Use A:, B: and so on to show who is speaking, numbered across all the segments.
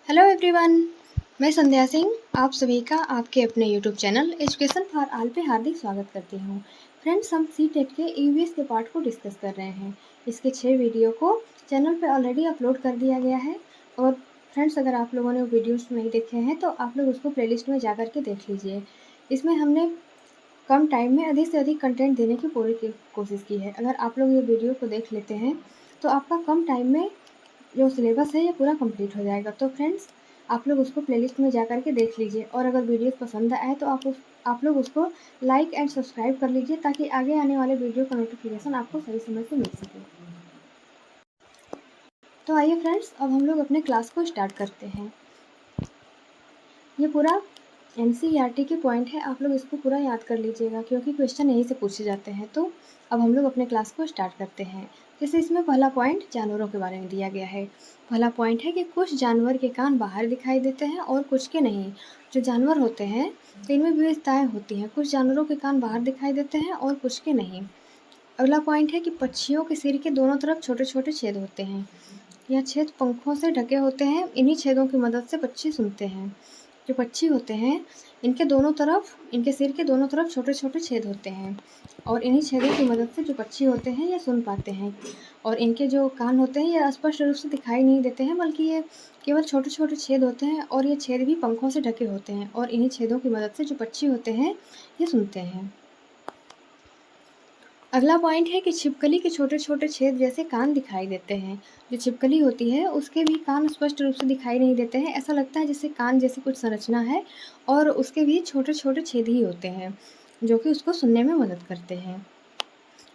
A: Hello everyone, मैं संध्या सिंह आप सभी का आपके अपने YouTube channel education for all पे हार्दिक स्वागत करती हूँ। फ्रेंड्स, हम सी टेट के ईवीएस के पार्ट को डिस्कस कर रहे हैं। इसके 6 वीडियो को चैनल पे ऑलरेडी अपलोड कर दिया गया है और फ्रेंड्स, अगर आप लोगों ने वो वीडियोस नहीं देखे हैं तो आप लोग उसको प्लेलिस्ट में जा कर के देख लीजिए। इसमें हमने कम टाइम में अधिक से अधिक कंटेंट देने की पूरी कोशिश की है। अगर आप लोग ये वीडियो को देख लेते हैं तो आपका कम टाइम में जो सिलेबस है ये पूरा कंप्लीट हो जाएगा। तो फ्रेंड्स, आप लोग उसको प्लेलिस्ट में जा कर के देख लीजिए और अगर वीडियो पसंद आए तो आप लोग उसको लाइक एंड सब्सक्राइब कर लीजिए ताकि आगे आने वाले वीडियो का नोटिफिकेशन आपको सही समय से मिल सके। तो आइए फ्रेंड्स, अब हम लोग अपने क्लास को स्टार्ट करते हैं। ये पूरा एनसीईआरटी के पॉइंट है, आप लोग इसको पूरा याद कर लीजिएगा क्योंकि क्वेश्चन यहीं से पूछे जाते हैं। तो अब हम लोग अपने क्लास को स्टार्ट करते हैं। जैसे इसमें पहला पॉइंट जानवरों के बारे में दिया गया है। पहला पॉइंट है कि कुछ जानवर के कान बाहर दिखाई देते हैं और कुछ के नहीं। जो जानवर होते हैं तो इनमें विविधताएं होती हैं। कुछ जानवरों के कान बाहर दिखाई देते हैं और कुछ के नहीं। अगला पॉइंट है कि पक्षियों के सिर के दोनों तरफ छोटे छोटे छेद होते हैं। यह छेद पंखों से ढके होते हैं। इन्हीं छेदों की मदद से पक्षी सुनते हैं। जो पक्षी होते हैं इनके सिर के दोनों तरफ छोटे छोटे छेद होते हैं और इन्हीं छेदों की मदद से जो पक्षी होते हैं ये सुन पाते हैं। और इनके जो कान होते हैं ये स्पष्ट रूप से दिखाई नहीं देते हैं, बल्कि ये केवल छोटे छोटे छेद होते हैं और ये छेद भी पंखों से ढके होते हैं और इन्हीं छेदों की मदद से जो पक्षी होते हैं ये सुनते हैं। अगला पॉइंट है कि छिपकली के छोटे छोटे छेद जैसे कान दिखाई देते हैं। जो छिपकली होती है उसके भी कान स्पष्ट रूप से दिखाई नहीं देते हैं। ऐसा लगता है जैसे कान जैसी कुछ संरचना है और उसके भी छोटे छोटे छेद ही होते हैं जो कि उसको सुनने में मदद करते हैं।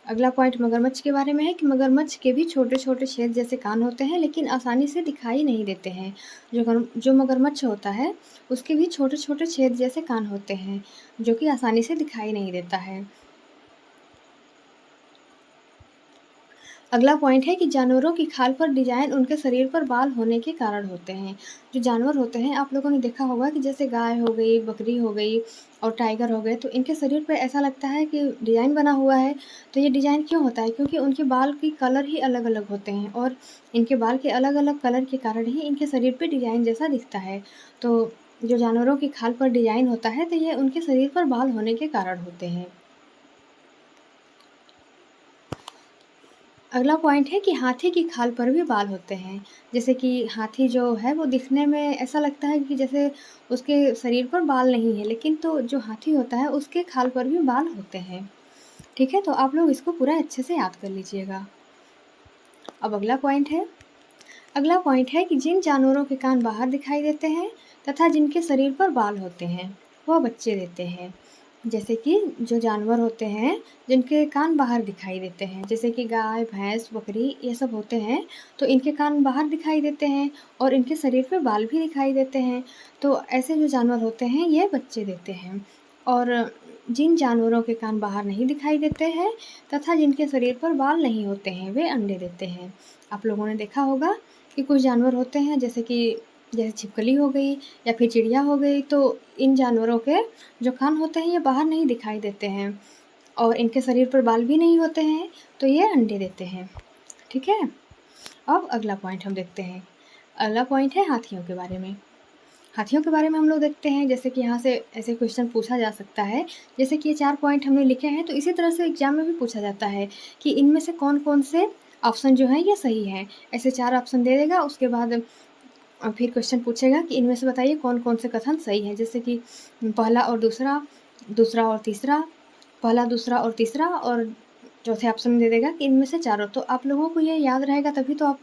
A: अगला पॉइंट मगरमच्छ के बारे में है कि मगरमच्छ के भी छोटे छोटे छेद जैसे कान होते हैं लेकिन आसानी से दिखाई नहीं देते हैं। जो मगरमच्छ होता है उसके भी छोटे छोटे छेद जैसे कान होते हैं जो कि आसानी से दिखाई नहीं देता है। अगला पॉइंट है कि जानवरों की खाल पर डिजाइन उनके शरीर पर बाल होने के कारण होते हैं। जो जानवर होते हैं आप लोगों ने देखा होगा कि जैसे गाय हो गई, बकरी हो गई और टाइगर हो गए, तो इनके शरीर पे ऐसा लगता है कि डिजाइन बना हुआ है। तो ये डिजाइन क्यों होता है? क्योंकि उनके बाल की कलर ही अलग अलग होते हैं और इनके बाल के अलग अलग कलर के कारण ही इनके शरीर पर डिजाइन जैसा दिखता है। तो जो जानवरों की खाल पर डिजाइन होता है तो ये उनके शरीर पर बाल होने के कारण होते हैं। अगला पॉइंट है कि हाथी की खाल पर भी बाल होते हैं। जैसे कि हाथी जो है वो दिखने में ऐसा लगता है कि जैसे उसके शरीर पर बाल नहीं है, लेकिन तो जो हाथी होता है उसके खाल पर भी बाल होते हैं। ठीक है, तो आप लोग इसको पूरा अच्छे से याद कर लीजिएगा। अब अगला पॉइंट है कि जिन जानवरों के कान बाहर दिखाई देते हैं तथा जिनके शरीर पर बाल होते हैं वह बच्चे देते हैं। जैसे कि जो जानवर होते हैं जिनके कान बाहर दिखाई देते हैं, जैसे कि गाय, भैंस, बकरी, ये सब होते हैं, तो इनके कान बाहर दिखाई देते हैं और इनके शरीर पे बाल भी दिखाई देते हैं। तो ऐसे जो जानवर होते हैं ये बच्चे देते हैं। और जिन जानवरों के कान बाहर नहीं दिखाई देते हैं तथा जिनके शरीर पर बाल नहीं होते हैं वे अंडे देते हैं। आप लोगों ने देखा होगा कि कुछ जानवर होते हैं जैसे छिपकली हो गई या फिर चिड़िया हो गई, तो इन जानवरों के जो कान होते हैं ये बाहर नहीं दिखाई देते हैं और इनके शरीर पर बाल भी नहीं होते हैं, तो ये अंडे देते हैं। ठीक है, अब अगला पॉइंट हम देखते हैं। अगला पॉइंट है हाथियों के बारे में। हाथियों के बारे में हम लोग देखते हैं, जैसे कि यहाँ से ऐसे क्वेश्चन पूछा जा सकता है। जैसे कि ये 4 पॉइंट हमने लिखे हैं, तो इसी तरह से एग्जाम में भी पूछा जाता है कि इनमें से कौन कौन से ऑप्शन जो हैं ये सही हैं। ऐसे 4 ऑप्शन दे देगा, उसके बाद फिर क्वेश्चन पूछेगा कि इनमें से बताइए कौन कौन से कथन सही हैं। जैसे कि पहला और दूसरा, दूसरा और तीसरा, पहला, दूसरा और तीसरा, और चौथे ऑप्शन में दे देगा कि इनमें से चारों। तो आप लोगों को ये याद रहेगा तभी तो आप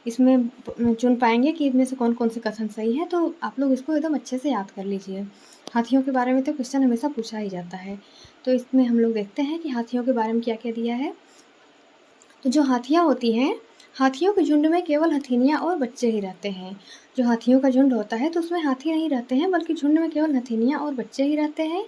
A: इसमें चुन पाएंगे कि इनमें से कौन कौन से कथन सही है। तो आप लोग इसको एकदम अच्छे से याद कर लीजिए। हाथियों के बारे में तो क्वेश्चन हमेशा पूछा ही जाता है। तो इसमें हम लोग देखते हैं कि हाथियों के बारे में क्या क्या दिया है। तो जो हाथियाँ होती हैं, हाथियों के झुंड में केवल हथिनियाँ और बच्चे ही रहते हैं। जो हाथियों का झुंड होता है तो उसमें हाथी नहीं रहते हैं, बल्कि झुंड में केवल हथिनियाँ और बच्चे ही रहते हैं।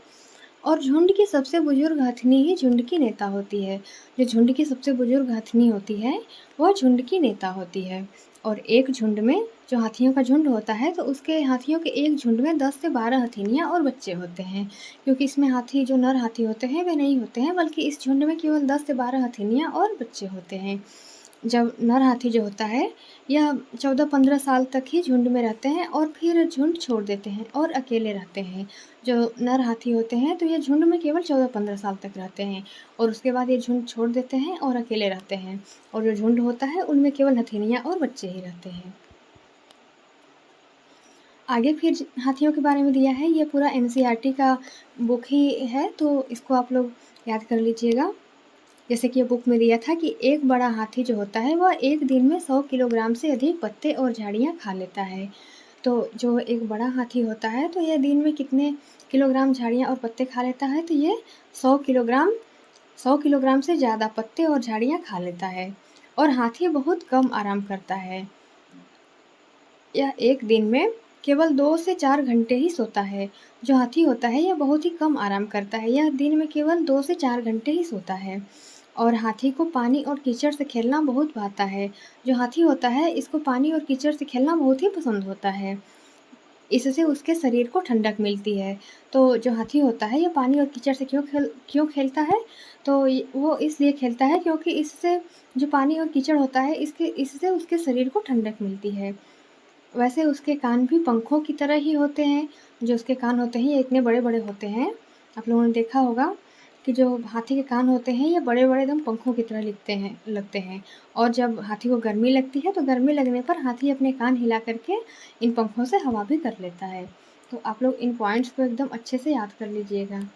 A: और झुंड की सबसे बुजुर्ग हथिनी ही झुंड की नेता होती है। जो झुंड की सबसे बुजुर्ग हथिनी होती है वह झुंड की नेता होती है। और एक झुंड में, जो हाथियों का झुंड होता है, तो उसके हाथियों के एक झुंड में 10 से 12 हथिनियाँ और बच्चे होते हैं। क्योंकि इसमें हाथी, जो नर हाथी होते हैं वे नहीं होते हैं, बल्कि इस झुंड में केवल 10 से 12 हथिनियाँ और बच्चे होते हैं। जब नर हाथी जो होता है, यह 14-15 साल तक ही झुंड में रहते हैं और फिर झुंड छोड़ देते हैं और अकेले रहते हैं। जो नर हाथी होते हैं तो ये झुंड में केवल 14-15 साल तक रहते हैं और उसके बाद ये झुंड छोड़ देते हैं और अकेले रहते हैं और जो झुंड होता है उनमें केवल हथिनियाँ और बच्चे ही रहते हैं। आगे फिर हाथियों के बारे में दिया है, ये पूरा एनसीईआरटी का बुक ही है, तो इसको आप लोग याद कर लीजिएगा। जैसे कि ये बुक में दिया था कि एक बड़ा हाथी जो होता है वह एक दिन में 100 किलोग्राम से अधिक पत्ते और झाड़ियाँ खा लेता है। तो जो एक बड़ा हाथी होता है तो यह दिन में कितने किलोग्राम झाड़ियाँ और पत्ते खा लेता है, तो ये 100 किलोग्राम 100 किलोग्राम से ज़्यादा पत्ते और झाड़ियाँ खा लेता है। और हाथी बहुत कम आराम करता है। यह एक दिन में केवल 2 से 4 घंटे ही सोता है। जो हाथी होता है यह बहुत ही कम आराम करता है। यह दिन में केवल 2 से 4 घंटे ही सोता है। और हाथी को पानी और कीचड़ से खेलना बहुत भाता है। जो हाथी होता है इसको पानी और कीचड़ से खेलना बहुत ही पसंद होता है। इससे उसके शरीर को ठंडक मिलती है। तो जो हाथी होता है ये पानी और कीचड़ से क्यों खेलता है? तो वो इसलिए खेलता है क्योंकि इससे जो पानी और कीचड़ होता है इससे उसके शरीर को ठंडक मिलती है। वैसे उसके कान भी पंखों की तरह ही होते हैं। जो उसके कान होते हैं ये इतने बड़े-बड़े होते हैं। आप लोगों ने देखा होगा कि जो हाथी के कान होते हैं ये बड़े-बड़े एकदम पंखों की तरह लगते हैं। और जब हाथी को गर्मी लगती है तो गर्मी लगने पर हाथी अपने कान हिला करके इन पंखों से हवा भी कर लेता है। तो आप लोग इन पॉइंट्स को एकदम अच्छे से याद कर लीजिएगा।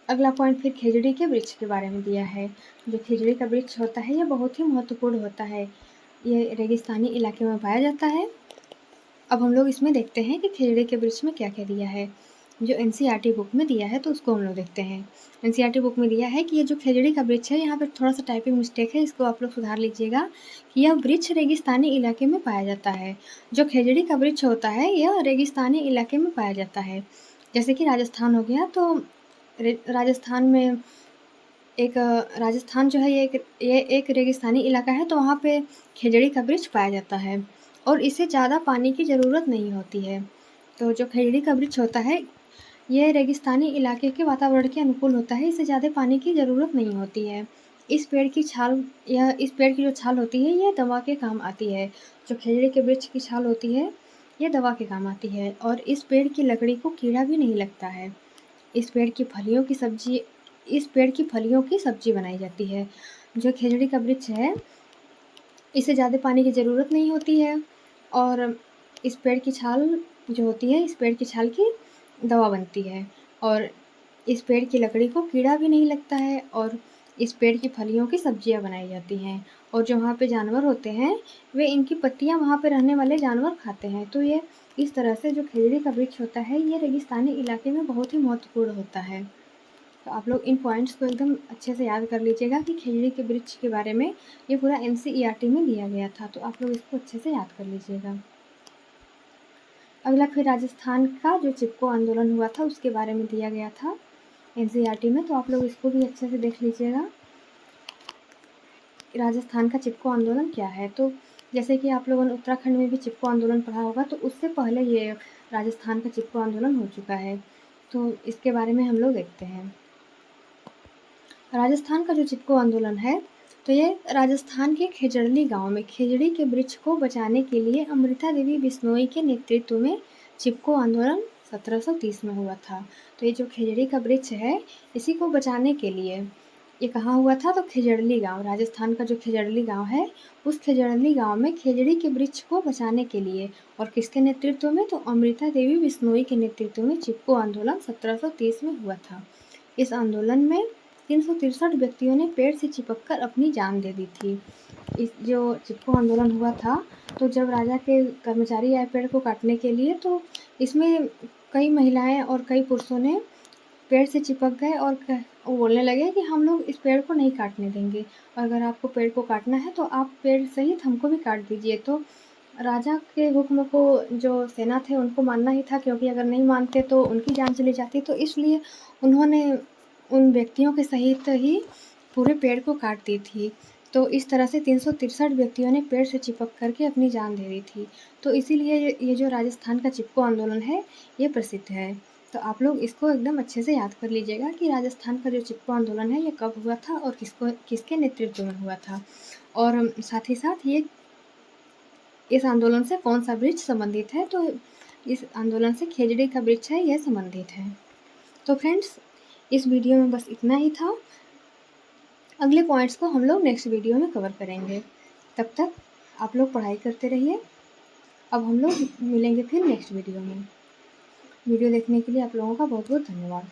A: अगला पॉइंट फिर खेजड़ी के वृक्ष के बारे में दिया है। जो खेजड़ी का वृक्ष होता है ये बहुत ही महत्वपूर्ण होता है। ये रेगिस्तानी इलाके में पाया जाता है। अब हम लोग इसमें देखते हैं कि खेजड़ी के वृक्ष में क्या-क्या दिया है। जो एनसीईआरटी बुक में दिया है तो उसको हम लोग देखते हैं। एनसीईआरटी बुक में दिया है कि ये जो खेजड़ी का वृक्ष है यहाँ पे थोड़ा-सा टाइपिंग मिस्टेक है, इसको आप लोग सुधार लीजिएगा कि यह वृक्ष रेगिस्तानी इलाके में पाया जाता है। जो खेजड़ी का वृक्ष होता है यह रेगिस्तानी इलाके में पाया जाता है। जैसे कि राजस्थान हो गया तो राजस्थान में राजस्थान जो है ये एक रेगिस्तानी इलाका है तो वहाँ पे खेजड़ी का वृक्ष पाया जाता है और इसे ज़्यादा पानी की ज़रूरत नहीं होती है। तो जो खेजड़ी का वृक्ष होता है ये रेगिस्तानी इलाके के वातावरण के अनुकूल होता है, इसे ज़्यादा पानी की ज़रूरत नहीं होती है। इस पेड़ की जो छाल होती है ये दवा के काम आती है। जो खेजड़ी के वृक्ष की छाल होती है ये दवा के काम आती है और इस पेड़ की लकड़ी को कीड़ा भी नहीं लगता है। इस पेड़ की फलियों की सब्ज़ी इस पेड़ की फलियों की सब्ज़ी बनाई जाती है। जो खेजड़ी का वृक्ष है इसे ज़्यादा पानी की ज़रूरत नहीं होती है और इस पेड़ की छाल जो होती है इस पेड़ की छाल की दवा बनती है और इस पेड़ की लकड़ी को कीड़ा भी नहीं लगता है और इस पेड़ की फलियों की सब्जियां बनाई जाती हैं और जो वहाँ पे जानवर होते हैं वे इनकी पत्तियां वहाँ पे रहने वाले जानवर खाते हैं। तो ये इस तरह से जो खेजड़ी का वृक्ष होता है ये रेगिस्तानी इलाके में बहुत ही महत्वपूर्ण होता है। तो आप लोग इन पॉइंट्स को एकदम अच्छे से याद कर लीजिएगा कि खेजड़ी के वृक्ष के बारे में ये पूरा एनसीईआरटी में दिया गया था, तो आप लोग इसको अच्छे से याद कर लीजिएगा। अगला फिर राजस्थान का जो चिपको आंदोलन हुआ था उसके बारे में दिया गया था एनसीईआरटी में, तो आप लोग इसको भी अच्छे से देख लीजिएगा। राजस्थान का चिपको आंदोलन क्या है? तो जैसे कि आप लोगों ने उत्तराखंड में भी चिपको आंदोलन पढ़ा होगा तो उससे पहले ये राजस्थान का चिपको आंदोलन हो चुका है। तो इसके बारे में हम लोग देखते हैं। राजस्थान का जो चिपको आंदोलन है तो ये राजस्थान के खेजड़ली गांव में खेजड़ी के वृक्ष को बचाने के लिए अमृता देवी बिश्नोई के नेतृत्व में चिपको आंदोलन 1730 में हुआ था। तो ये जो खेजड़ी का वृक्ष है इसी को बचाने के लिए ये कहाँ हुआ था? तो खेजड़ली गांव, राजस्थान का जो खेजड़ली गांव है उस खेजड़ली गांव में खेजड़ी के वृक्ष को बचाने के लिए और किसके नेतृत्व में? तो अमृता देवी बिश्नोई के नेतृत्व में चिपको आंदोलन 1730 में हुआ था। इस आंदोलन में 363 व्यक्तियों ने पेड़ से चिपककर अपनी जान दे दी थी। इस जो चिपको आंदोलन हुआ था तो जब राजा के कर्मचारी आए पेड़ को काटने के लिए तो इसमें कई महिलाएं और कई पुरुषों ने पेड़ से चिपक गए और वो बोलने लगे कि हम लोग इस पेड़ को नहीं काटने देंगे, अगर आपको पेड़ को काटना है तो आप पेड़ सहित हमको भी काट दीजिए। तो राजा के हुक्म को जो सेना थे उनको मानना ही था क्योंकि अगर नहीं मानते तो उनकी जान चली जाती, तो इसलिए उन्होंने उन व्यक्तियों के सहित ही पूरे पेड़ को काट दी थी। तो इस तरह से 363 व्यक्तियों ने पेड़ से चिपक करके अपनी जान दे दी थी। तो इसीलिए ये जो राजस्थान का चिपको आंदोलन है ये प्रसिद्ध है। तो आप लोग इसको एकदम अच्छे से याद कर लीजिएगा कि राजस्थान का जो चिपको आंदोलन है ये कब हुआ था और किसके नेतृत्व में हुआ था, और साथ ही साथ ये इस आंदोलन से कौन-सा वृक्ष संबंधित है, तो इस आंदोलन से खेजड़ी का वृक्ष है, यह संबंधित है। तो फ्रेंड्स, इस वीडियो में बस इतना ही था। अगले पॉइंट्स को हम लोग नेक्स्ट वीडियो में कवर करेंगे। तब तक आप लोग पढ़ाई करते रहिए। अब हम लोग मिलेंगे फिर नेक्स्ट वीडियो में। वीडियो देखने के लिए आप लोगों का बहुत-बहुत धन्यवाद।